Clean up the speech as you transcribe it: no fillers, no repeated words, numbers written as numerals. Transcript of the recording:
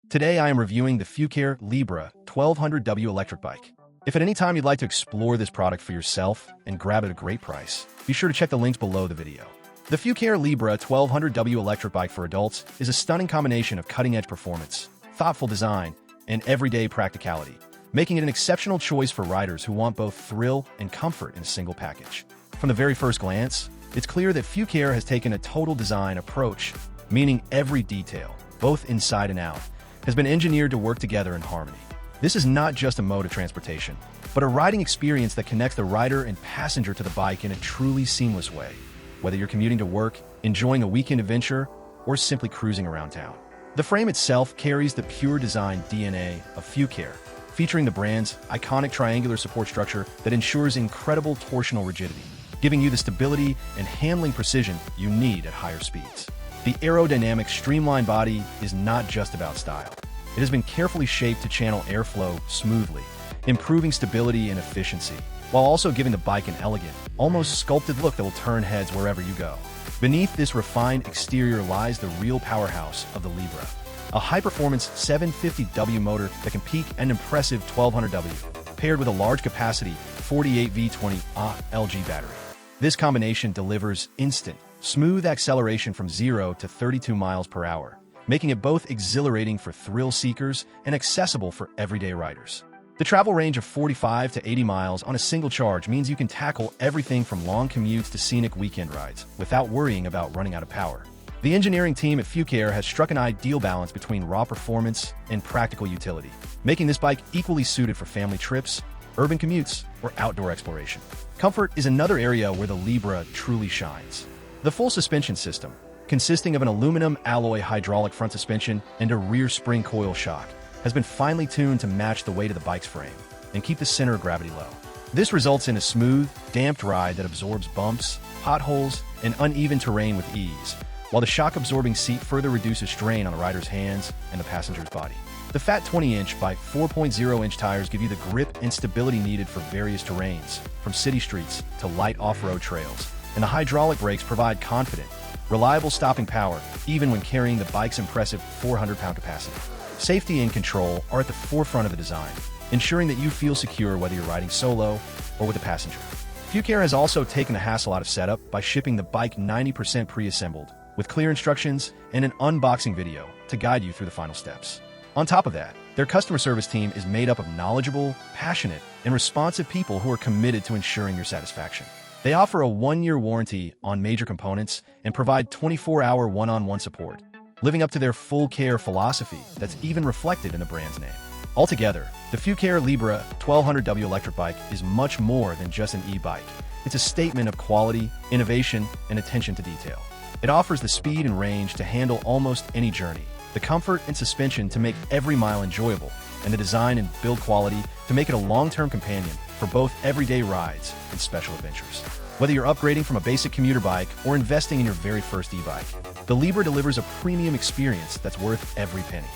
Today I am reviewing the Fucare Libra 1200W electric bike. If at any time you'd like to explore this product for yourself and grab it at a great price, be sure to check the links below the video. The Fucare Libra 1200W electric bike for adults is a stunning combination of cutting-edge performance, thoughtful design, and everyday practicality, making it an exceptional choice for riders who want both thrill and comfort in a single package. From the very first glance, it's clear that Fucare has taken a total design approach, meaning every detail, both inside and out, has been engineered to work together in harmony. This is not just a mode of transportation, but a riding experience that connects the rider and passenger to the bike in a truly seamless way, whether you're commuting to work, enjoying a weekend adventure, or simply cruising around town. The frame itself carries the pure design DNA of Fucare, featuring the brand's iconic triangular support structure that ensures incredible torsional rigidity, giving you the stability and handling precision you need at higher speeds. The aerodynamic, streamlined body is not just about style. It has been carefully shaped to channel airflow smoothly, improving stability and efficiency, while also giving the bike an elegant, almost sculpted look that will turn heads wherever you go. Beneath this refined exterior lies the real powerhouse of the Libra, a high-performance 750W motor that can peak an impressive 1200W, paired with a large-capacity 48V20 LG battery. This combination delivers instant, smooth acceleration from 0 to 32 miles per hour, making it both exhilarating for thrill seekers and accessible for everyday riders. The travel range of 45 to 80 miles on a single charge means you can tackle everything from long commutes to scenic weekend rides without worrying about running out of power. The engineering team at Fucare has struck an ideal balance between raw performance and practical utility, making this bike equally suited for family trips, urban commutes, or outdoor exploration. Comfort is another area where the Libra truly shines. The full suspension system, consisting of an aluminum alloy hydraulic front suspension and a rear spring coil shock, has been finely tuned to match the weight of the bike's frame and keep the center of gravity low. This results in a smooth, damped ride that absorbs bumps, potholes, and uneven terrain with ease, while the shock-absorbing seat further reduces strain on the rider's hands and the passenger's body. The fat 20-inch by 4.0-inch tires give you the grip and stability needed for various terrains, from city streets to light off-road trails, and the hydraulic brakes provide confident, reliable stopping power even when carrying the bike's impressive 400-pound capacity. Safety and control are at the forefront of the design, ensuring that you feel secure whether you're riding solo or with a passenger. Fucare has also taken the hassle out of setup by shipping the bike 90% pre-assembled, with clear instructions and an unboxing video to guide you through the final steps. On top of that, their customer service team is made up of knowledgeable, passionate, and responsive people who are committed to ensuring your satisfaction. They offer a 1-year warranty on major components and provide 24-hour one-on-one support, living up to their full care philosophy that's even reflected in the brand's name. Altogether, the Fucare Libra 1200W electric bike is much more than just an e-bike. It's a statement of quality, innovation, and attention to detail. It offers the speed and range to handle almost any journey, the comfort and suspension to make every mile enjoyable, and the design and build quality to make it a long-term companion for both everyday rides and special adventures. Whether you're upgrading from a basic commuter bike or investing in your very first e-bike, the Libra delivers a premium experience that's worth every penny.